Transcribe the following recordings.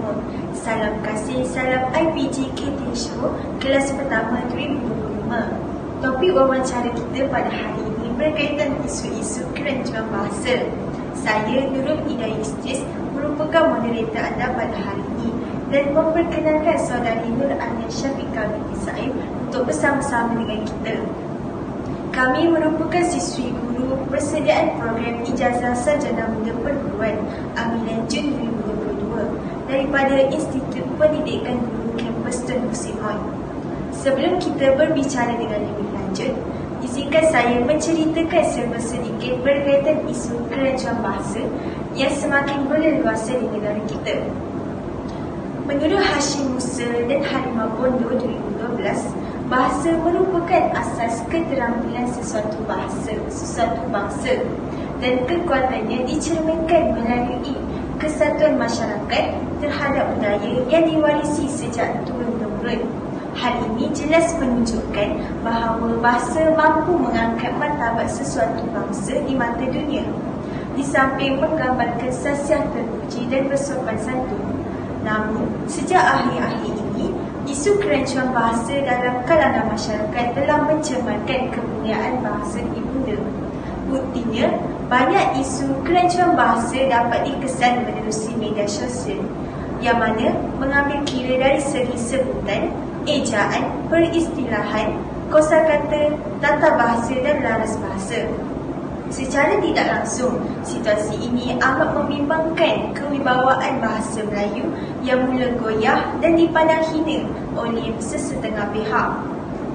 semua. Salam kasih, salam IPG KT Show kelas pertama 2025. Topik wawancara kita pada hari ini berkaitan isu-isu kerancuan bahasa. Saya Nurul Idayistis merupakan moderator anda pada hari ini dan memperkenalkan saudari Nur Ania Syafiqah binti Saib untuk bersama-sama dengan kita. Kami merupakan siswi guru persediaan program ijazah sarjana muda perguruan Ambilan Jun 2022 daripada Institut Pendidikan Guru Kampus Tun Musim On. Sebelum kita berbicara dengan lebih lanjut, izinkan saya menceritakan serba sedikit berkaitan isu kerancuan bahasa yang semakin berleluasa di negara kita. Menurut Hashim Musa dan Harimah Bondo 2012, bahasa merupakan asas keterampilan sesuatu bangsa dan kekuatannya dicerminkan melalui kesatuan masyarakat terhadap budaya yang diwarisi sejak turun-temurun. Hal ini jelas menunjukkan bahawa bahasa mampu mengangkat martabat sesuatu bangsa di mata dunia, di samping menggambarkan khasiat terpuji dan bersopan santun. Namun, sejak akhir-akhir ini, isu kerancuan bahasa dalam kalangan masyarakat telah mencemarkan kemuliaan bahasa ibunda. Buktinya, banyak isu kerancuan bahasa dapat dikesan menerusi media sosial, yang mana mengambil kira dari segi sebutan, ejaan, peristilahan, kosakata, tata bahasa dan laras bahasa. Secara tidak langsung, situasi ini amat membimbangkan kewibawaan bahasa Melayu yang mula goyah dan dipandang hina oleh sesetengah pihak.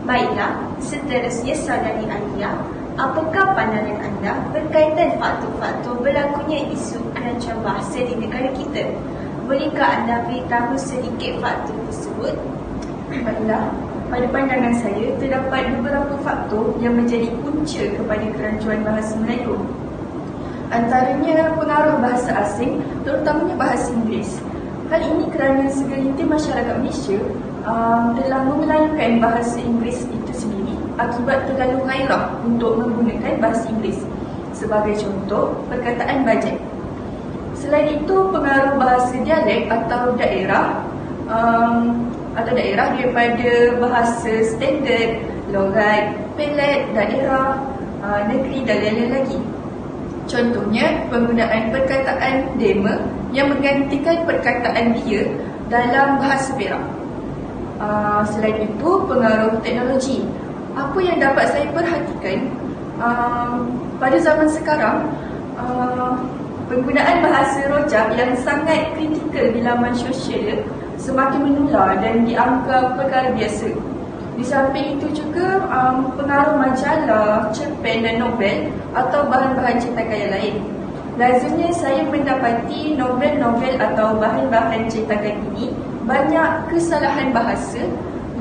Baiklah, seterusnya saudari Alia, apakah pandangan anda berkaitan faktor-faktor berlakunya isu kerancuan bahasa di negara kita? Bolehkah anda beritahu sedikit faktor tersebut? Baiklah, pada pandangan saya, terdapat beberapa faktor yang menjadi punca kepada kerancuan bahasa Melayu. Antaranya pengaruh bahasa asing, terutamanya bahasa Inggeris. Hal ini kerana segelintir masyarakat Malaysia telah memelayukan bahasa Inggeris itu sendiri akibat terlalu gairah untuk menggunakan bahasa Inggeris. Sebagai contoh, perkataan bajet. Selain itu, pengaruh bahasa dialek atau daerah daripada bahasa standard, logat, pelet, daerah, negeri dan lain-lain lagi. Contohnya, penggunaan perkataan dema yang menggantikan perkataan dia dalam bahasa Perak. Selain itu, pengaruh teknologi. Apa yang dapat saya perhatikan, pada zaman sekarang, penggunaan bahasa rojak yang sangat kritikal di laman sosial semakin menular dan dianggap perkara biasa. Di samping itu juga pengaruh majalah, cerpen dan novel atau bahan-bahan cetakan yang lain. Lazimnya saya mendapati novel-novel atau bahan-bahan cetakan ini banyak kesalahan bahasa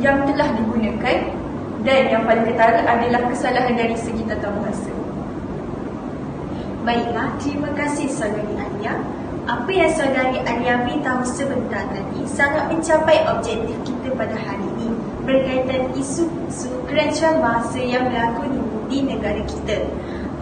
yang telah digunakan dan yang paling ketara adalah kesalahan dari segi tata bahasa. Baiklah, terima kasih saudari Alia. Apa yang saudari Alia beritahu sebentar tadi sangat mencapai objektif kita pada hari ini berkaitan isu kerancuan bahasa yang berlaku di negara kita.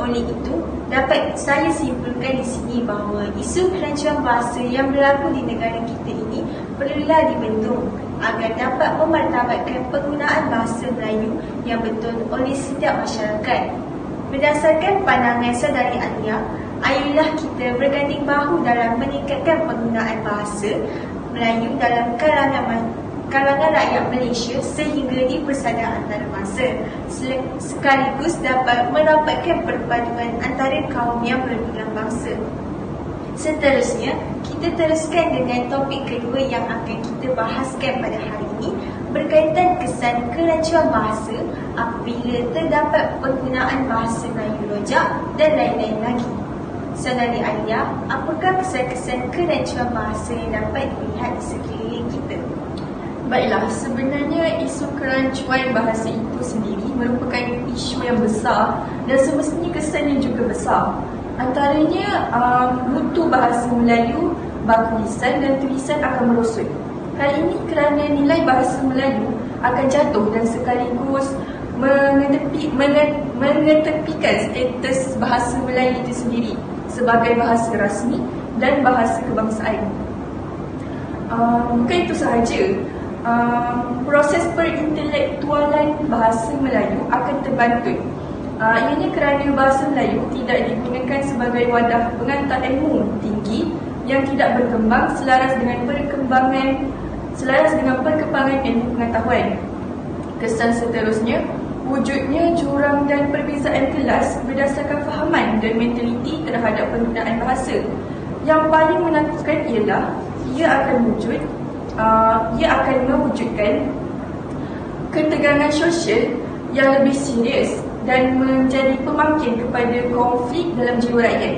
Oleh itu, dapat saya simpulkan di sini bahawa isu kerancuan bahasa yang berlaku di negara kita ini perlulah dibendung agar dapat memartabatkan penggunaan bahasa Melayu yang betul oleh setiap masyarakat. Berdasarkan pandangan saudari Alia, ayolah kita berganding bahu dalam meningkatkan penggunaan bahasa Melayu dalam kalangan rakyat Malaysia sehingga dipersadar antarabangsa, sekaligus dapat merapatkan perpaduan antara kaum yang berbilang bangsa. Seterusnya, kita teruskan dengan topik kedua yang akan kita bahaskan pada hari ini berkaitan kesan kerancuan bahasa apabila terdapat penggunaan bahasa Melayu rojak dan lain-lain lagi. Saudari Alia, apakah kesan-kesan kerancuan bahasa yang dapat dilihat di sekeliling kita? Baiklah, sebenarnya isu kerancuan bahasa itu sendiri merupakan isu yang besar dan semestinya kesannya juga besar. Antaranya mutu bahasa Melayu, baku lisan dan tulisan akan merosot. Hal ini kerana nilai bahasa Melayu akan jatuh dan sekaligus mengetepikan status bahasa Melayu itu sendiri sebagai bahasa rasmi dan bahasa kebangsaan. Bukan itu sahaja. Proses perintelektualan bahasa Melayu akan terbantut. Ianya kerana bahasa Melayu tidak digunakan sebagai wadah pengantar ilmu tinggi yang tidak berkembang selaras dengan perkembangan ilmu pengetahuan. Kesan seterusnya, wujudnya jurang dan perbezaan kelas berdasarkan fahaman dan mentaliti terhadap penggunaan bahasa. Yang paling menakutkan ialah ia akan mewujudkan ketegangan sosial yang lebih serius dan menjadi pemakin kepada konflik dalam jiwa rakyat.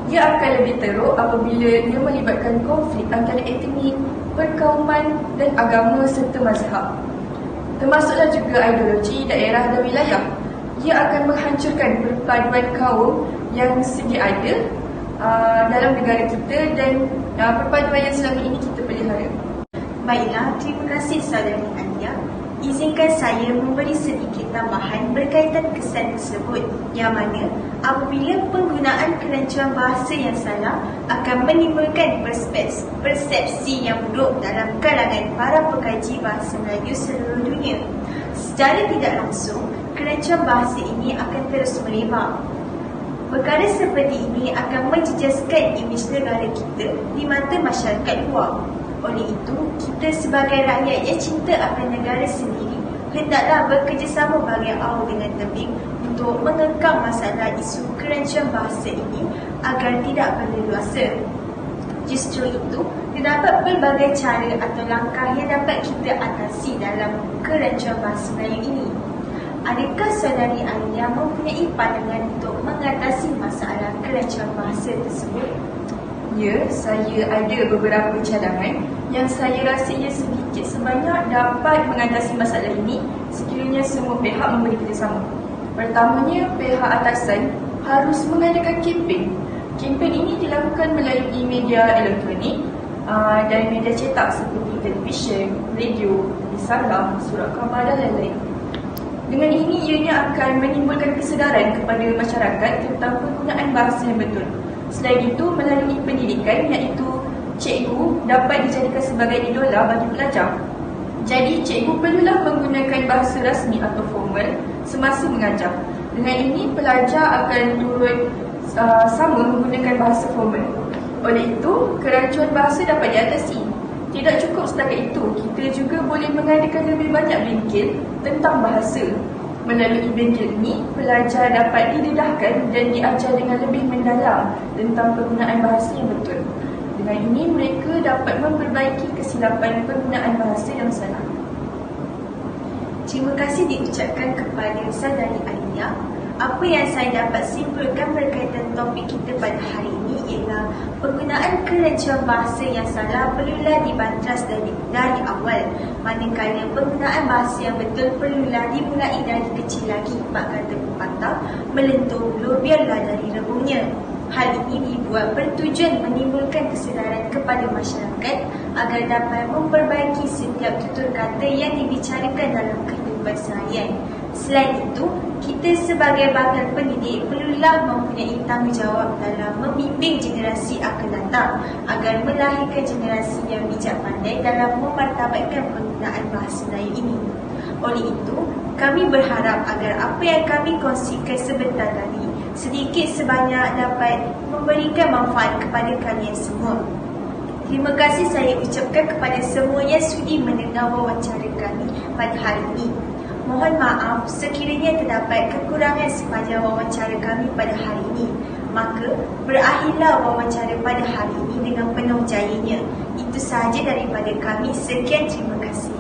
Ia akan lebih teruk apabila ia melibatkan konflik antara etnik, perkauman dan agama serta mazhab. Termasuklah juga ideologi, daerah dan wilayah. Ia akan menghancurkan perpaduan kaum yang sedia ada dalam negara kita dan perpaduan yang selama ini kita pelihara. Baiklah, terima kasih saudari Alia. Izinkan saya memberi sedikit tambahan berkaitan kesan tersebut, yang mana apabila penggunaan kerancuan bahasa yang salah akan menimbulkan persepsi yang buruk dalam kalangan para pekaji bahasa Melayu seluruh dunia. Secara tidak langsung, kerancuan bahasa ini akan terus melebar. Perkara seperti ini akan menjejaskan imej negara kita di mata masyarakat luar. Oleh itu, kita sebagai rakyat yang cinta akan negara sendiri hendaklah bekerjasama bagai awal dengan tebing untuk mengekang masalah isu kerancuan bahasa ini agar tidak berleluasa. Justru itu, terdapat pelbagai cara atau langkah yang dapat kita atasi dalam kerancuan bahasa Melayu ini. Adakah saudari Alia mempunyai pandangan untuk mengatasi masalah kerancuan bahasa tersebut? Ya, saya ada beberapa cadangan yang saya rasa ia sedikit sebanyak dapat mengatasi masalah ini sekiranya semua pihak memberi kerjasama. Pertamanya, pihak atasan harus mengadakan kempen. Kempen ini dilakukan melalui media elektronik dan media cetak seperti televisyen, radio, risalah, surat khabar dan lain-lain. Dengan ini, ianya akan menimbulkan kesedaran kepada masyarakat tentang penggunaan bahasa yang betul. Selain itu, melalui pendidikan iaitu cikgu dapat dijadikan sebagai idola bagi pelajar. Jadi, cikgu perlulah menggunakan bahasa rasmi atau formal semasa mengajar. Dengan ini, pelajar akan turut sama menggunakan bahasa formal. Oleh itu, kerancuan bahasa dapat diatasi. Tidak cukup setakat itu, kita juga boleh mengadakan lebih banyak bingkil tentang bahasa. Melalui bingkil ini, pelajar dapat didedahkan dan diajar dengan lebih mendalam tentang penggunaan bahasa yang betul. Dengan ini, mereka dapat memperbaiki kesilapan penggunaan bahasa yang salah. Terima kasih diucapkan kepada saudari Alia. Apa yang saya dapat simpulkan berkaitan topik kita pada hari ini ialah penggunaan kerancuan bahasa yang salah perlulah dibantras dari awal, manakala penggunaan bahasa yang betul perlulah dimulai dari kecil lagi. Pak kata pepatah, melentur hulu biarlah dari rebungnya. Hal ini dibuat bertujuan menimbulkan kesedaran kepada masyarakat agar dapat memperbaiki setiap tutur kata yang dibicarakan dalam kehidupan seharian. Selain itu, kita sebagai bakal pendidik perlulah mempunyai tanggungjawab dalam membimbing generasi akan datang agar melahirkan generasi yang bijak pandai dalam memartabatkan penggunaan bahasa Melayu ini. Oleh itu, kami berharap agar apa yang kami kongsikan sebentar tadi sedikit sebanyak dapat memberikan manfaat kepada kalian semua. Terima kasih saya ucapkan kepada semua yang sudi mendengar wawancara kami pada hari ini. Mohon maaf sekiranya terdapat kekurangan sepanjang wawancara kami pada hari ini. Maka berakhirlah wawancara pada hari ini dengan penuh jayanya. Itu sahaja daripada kami. Sekian, terima kasih.